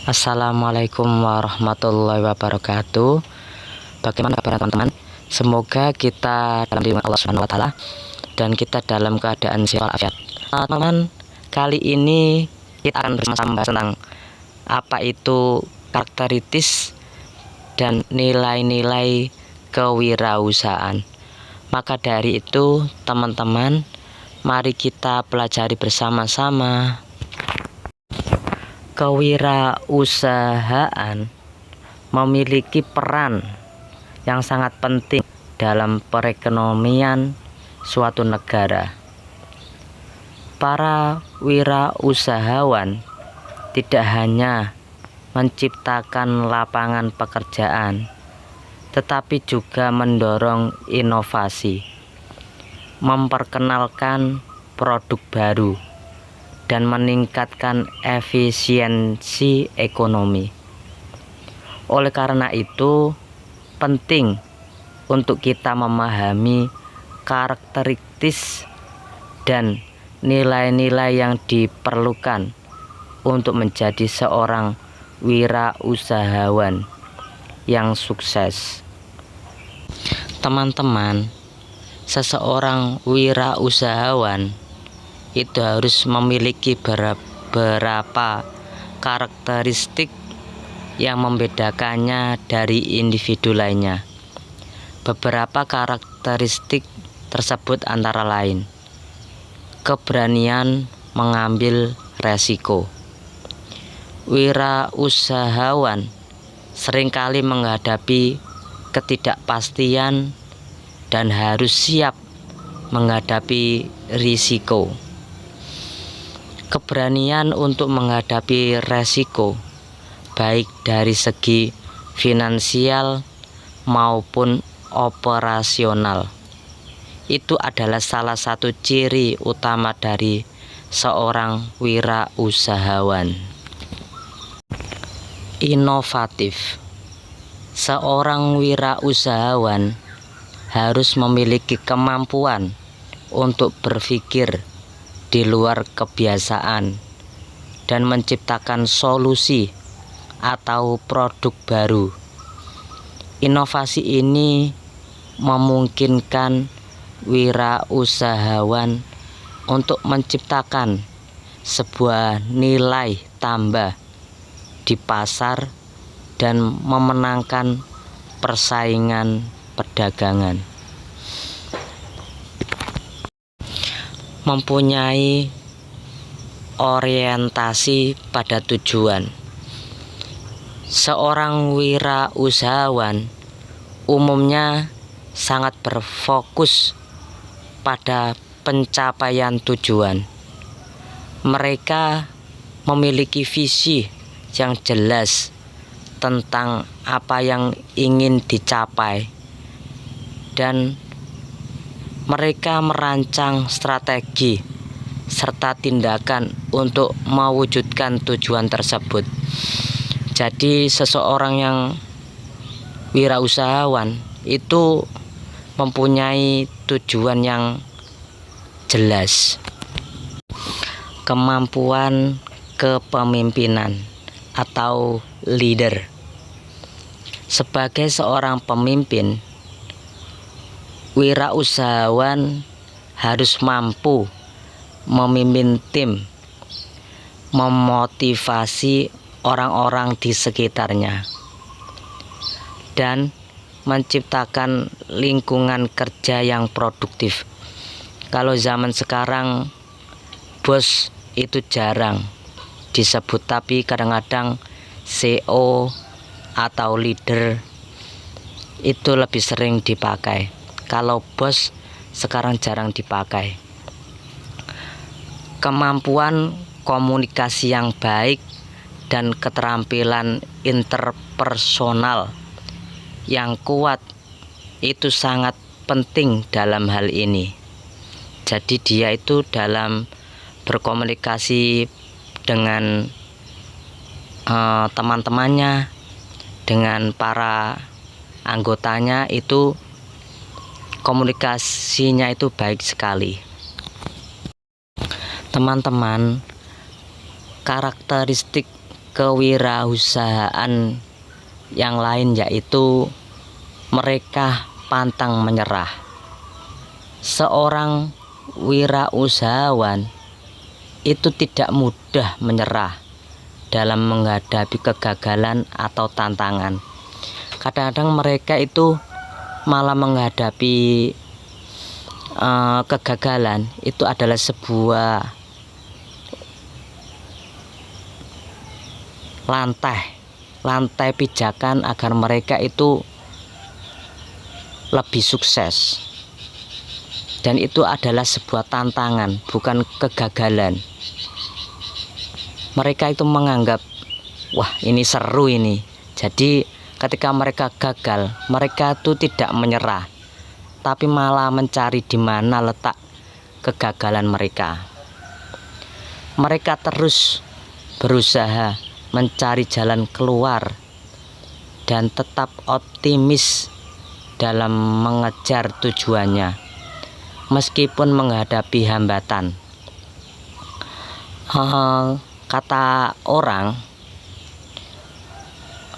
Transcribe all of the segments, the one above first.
Assalamualaikum warahmatullahi wabarakatuh. Bagaimana kabar teman-teman? Semoga kita dalam lindungan Allah Subhanahu wa taala dan kita dalam keadaan sehat walafiat. Teman-teman, kali ini kita akan bersama-sama membahas tentang apa itu karakteristik dan nilai-nilai kewirausahaan. Maka dari itu, teman-teman, mari kita pelajari bersama-sama. Kewirausahaan memiliki peran yang sangat penting dalam perekonomian suatu negara. Para wirausahawan tidak hanya menciptakan lapangan pekerjaan, tetapi juga mendorong inovasi, memperkenalkan produk baru, dan meningkatkan efisiensi ekonomi. Oleh karena itu, penting untuk kita memahami karakteristik dan nilai-nilai yang diperlukan untuk menjadi seorang wirausahawan yang sukses. Teman-teman, seseorang wirausahawan itu harus memiliki beberapa karakteristik yang membedakannya dari individu lainnya. Beberapa karakteristik tersebut antara lain: keberanian mengambil resiko. Wirausahawan seringkali menghadapi ketidakpastian dan harus siap menghadapi risiko. Keberanian untuk menghadapi resiko, baik dari segi finansial maupun operasional, itu adalah salah satu ciri utama dari seorang wirausahawan. Inovatif. Seorang wirausahawan harus memiliki kemampuan untuk berpikir di luar kebiasaan dan menciptakan solusi atau produk baru. Inovasi ini memungkinkan wirausahawan untuk menciptakan sebuah nilai tambah di pasar dan memenangkan persaingan perdagangan. Mempunyai orientasi pada tujuan. Seorang wirausahawan umumnya sangat berfokus pada pencapaian tujuan. Mereka memiliki visi yang jelas tentang apa yang ingin dicapai, dan mereka merancang strategi serta tindakan untuk mewujudkan tujuan tersebut. Jadi seseorang yang wirausahawan itu mempunyai tujuan yang jelas. Kemampuan kepemimpinan atau leader. Sebagai seorang pemimpin, wirausahawan harus mampu memimpin tim, memotivasi orang-orang di sekitarnya, dan menciptakan lingkungan kerja yang produktif. Kalau zaman sekarang, bos itu jarang disebut, tapi kadang-kadang CEO atau leader itu lebih sering dipakai. Kalau bos sekarang jarang dipakai. Kemampuan komunikasi yang baik dan keterampilan interpersonal yang kuat itu sangat penting dalam hal ini. Jadi dia itu dalam berkomunikasi dengan teman-temannya, dengan para anggotanya, itu komunikasinya itu baik sekali. Teman-teman, karakteristik kewirausahaan yang lain, yaitu mereka pantang menyerah. Seorang wirausahawan itu tidak mudah menyerah dalam menghadapi kegagalan atau tantangan. Kadang-kadang mereka itu malah menghadapi kegagalan itu adalah sebuah lantai pijakan agar mereka itu lebih sukses, dan itu adalah sebuah tantangan, bukan kegagalan. Mereka itu menganggap, wah ini seru ini. Jadi ketika mereka gagal, mereka itu tidak menyerah, tapi malah mencari di mana letak kegagalan mereka. Mereka terus berusaha mencari jalan keluar dan tetap optimis dalam mengejar tujuannya meskipun menghadapi hambatan. Kata orang,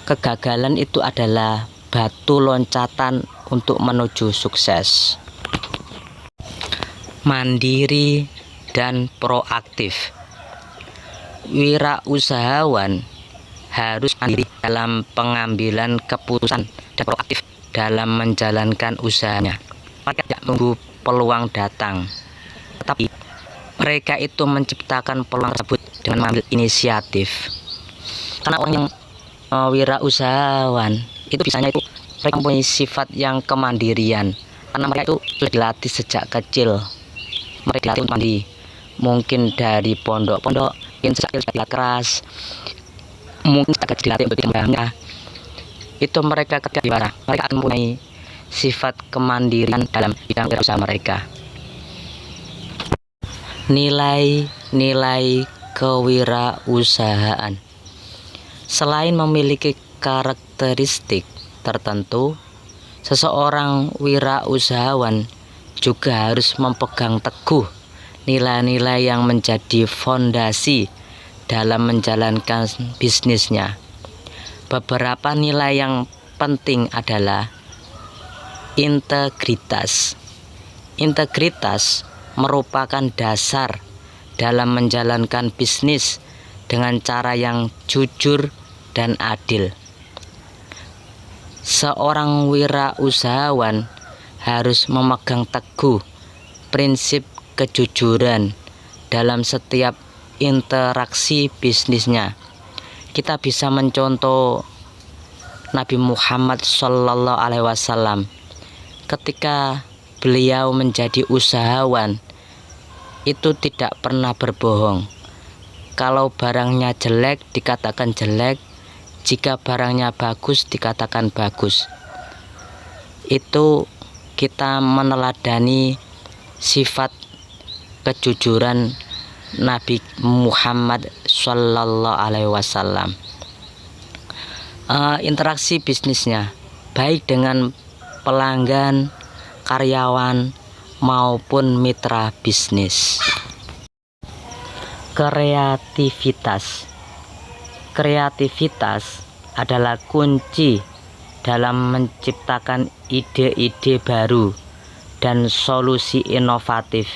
kegagalan itu adalah batu loncatan untuk menuju sukses. Mandiri dan proaktif. Wirausahawan harus mandiri dalam pengambilan keputusan dan proaktif dalam menjalankan usahanya. Mereka tidak menunggu peluang datang, tetapi mereka itu menciptakan peluang tersebut dengan mengambil inisiatif. Karena orang yang wirausahawan itu biasanya itu mereka mempunyai sifat yang kemandirian, karena mereka itu sudah dilatih sejak kecil. Mereka dilatih untuk mandiri, mungkin dari pondok-pondok, mungkin sejak kecil dilatih keras, mungkin sejak kecil dilatih untuk tidak. Itu mereka ketika dewasa, mereka akan mempunyai sifat kemandirian dalam bidang usaha mereka. Nilai-nilai kewirausahaan. Selain memiliki karakteristik tertentu, seseorang wirausahawan juga harus memegang teguh nilai-nilai yang menjadi fondasi dalam menjalankan bisnisnya. Beberapa nilai yang penting adalah integritas. Integritas merupakan dasar dalam menjalankan bisnis dengan cara yang jujur dan adil. Seorang wirausahawan harus memegang teguh prinsip kejujuran dalam setiap interaksi bisnisnya. Kita bisa mencontoh Nabi Muhammad SAW ketika beliau menjadi usahawan itu tidak pernah berbohong. Kalau barangnya jelek dikatakan jelek, jika barangnya bagus dikatakan bagus. Itu kita meneladani sifat kejujuran Nabi Muhammad SAW. Interaksi bisnisnya baik dengan pelanggan, karyawan maupun mitra bisnis. Kreativitas adalah kunci dalam menciptakan ide-ide baru dan solusi inovatif.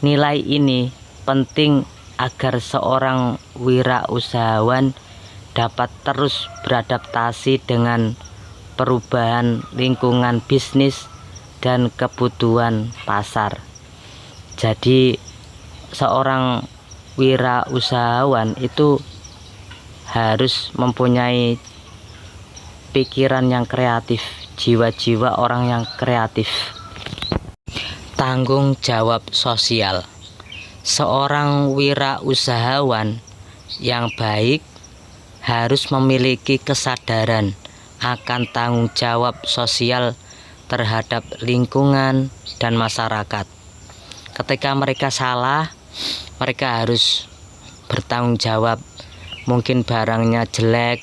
Nilai ini penting agar seorang wirausahawan dapat terus beradaptasi dengan perubahan lingkungan bisnis dan kebutuhan pasar. Jadi seorang wirausahawan itu harus mempunyai pikiran yang kreatif, jiwa-jiwa orang yang kreatif. Tanggung jawab sosial. Seorang wirausahawan yang baik harus memiliki kesadaran akan tanggung jawab sosial terhadap lingkungan dan masyarakat. Ketika mereka salah, mereka harus bertanggung jawab. Mungkin barangnya jelek,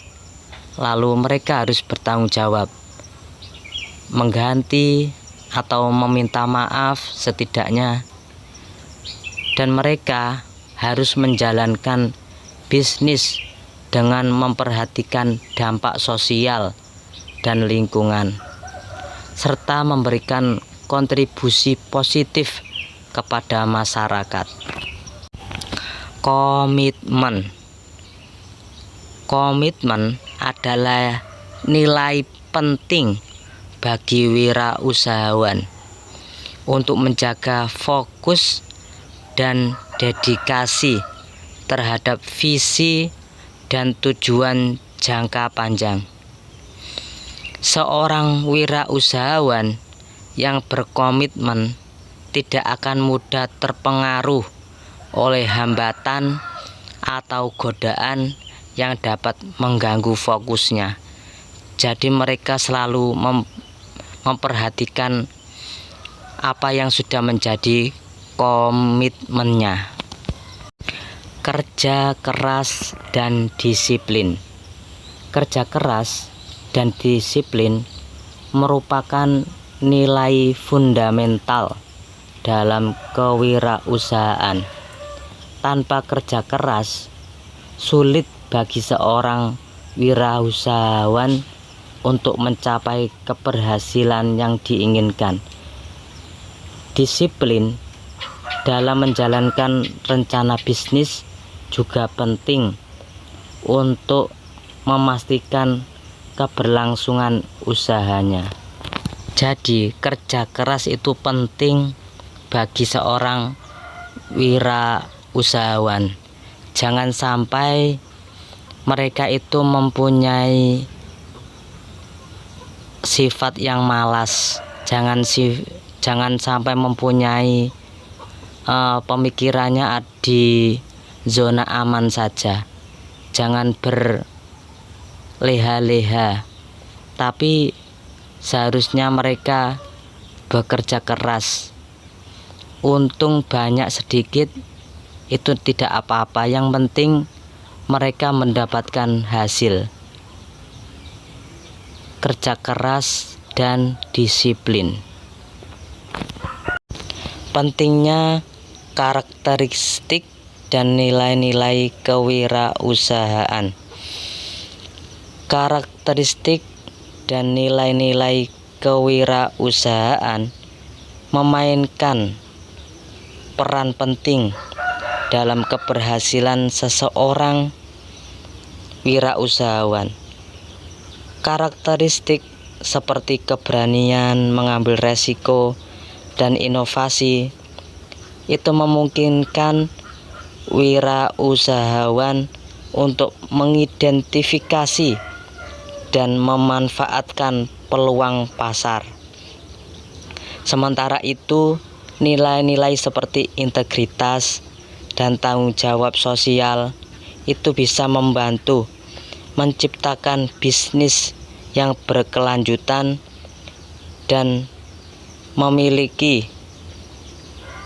lalu mereka harus bertanggung jawab, mengganti atau meminta maaf setidaknya. Dan mereka harus menjalankan bisnis dengan memperhatikan dampak sosial dan lingkungan, serta memberikan kontribusi positif kepada masyarakat. Komitmen adalah nilai penting bagi wirausahawan untuk menjaga fokus dan dedikasi terhadap visi dan tujuan jangka panjang. Seorang wirausahawan yang berkomitmen tidak akan mudah terpengaruh oleh hambatan atau godaan yang dapat mengganggu fokusnya. Jadi mereka selalu memperhatikan apa yang sudah menjadi komitmennya. Kerja keras dan disiplin. Kerja keras dan disiplin merupakan nilai fundamental dalam kewirausahaan. Tanpa kerja keras, sulit bagi seorang wirausahawan untuk mencapai keberhasilan yang diinginkan. Disiplin dalam menjalankan rencana bisnis juga penting untuk memastikan keberlangsungan usahanya. Jadi kerja keras itu penting bagi seorang wirausahawan. Jangan sampai mereka itu mempunyai sifat yang malas. Jangan sampai mempunyai pemikirannya di zona aman saja. Jangan berleha-leha, tapi seharusnya mereka bekerja keras. Untung banyak sedikit itu tidak apa-apa, yang penting mereka mendapatkan hasil. Kerja keras dan disiplin. Pentingnya karakteristik dan nilai-nilai kewirausahaan. Karakteristik dan nilai-nilai kewirausahaan memainkan peran penting dalam keberhasilan seseorang wirausahawan. Karakteristik seperti keberanian mengambil resiko dan inovasi itu memungkinkan wirausahawan untuk mengidentifikasi dan memanfaatkan peluang pasar. Sementara itu, nilai-nilai seperti integritas dan tanggung jawab sosial itu bisa membantu menciptakan bisnis yang berkelanjutan dan memiliki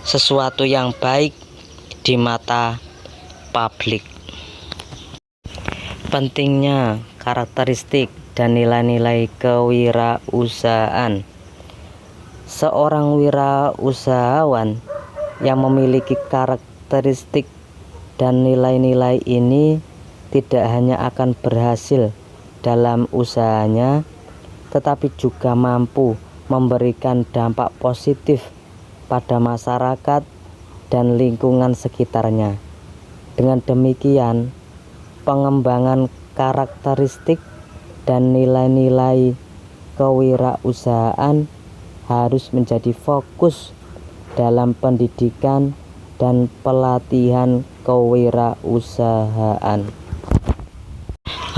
sesuatu yang baik di mata publik. Pentingnya karakteristik dan nilai-nilai kewirausahaan. Seorang wirausahawan yang memiliki karakteristik dan nilai-nilai ini tidak hanya akan berhasil dalam usahanya, tetapi juga mampu memberikan dampak positif pada masyarakat dan lingkungan sekitarnya. Dengan demikian, pengembangan karakteristik dan nilai-nilai kewirausahaan harus menjadi fokus dalam pendidikan dan pelatihan kewirausahaan.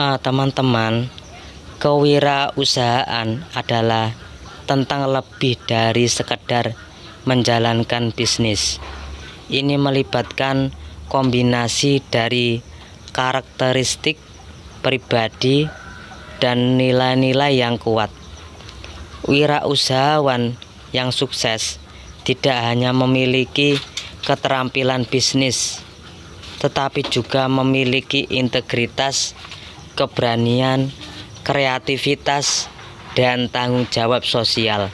Teman-teman, kewirausahaan adalah tentang lebih dari sekedar menjalankan bisnis. Ini melibatkan kombinasi dari karakteristik pribadi dan nilai-nilai yang kuat. Wirausahawan yang sukses tidak hanya memiliki keterampilan bisnis, tetapi juga memiliki integritas, keberanian, kreativitas, dan tanggung jawab sosial.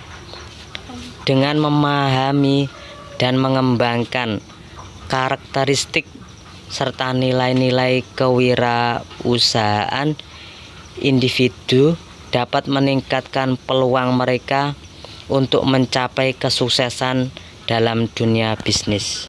Dengan memahami dan mengembangkan karakteristik serta nilai-nilai kewirausahaan individu dapat meningkatkan peluang mereka untuk mencapai kesuksesan dalam dunia bisnis.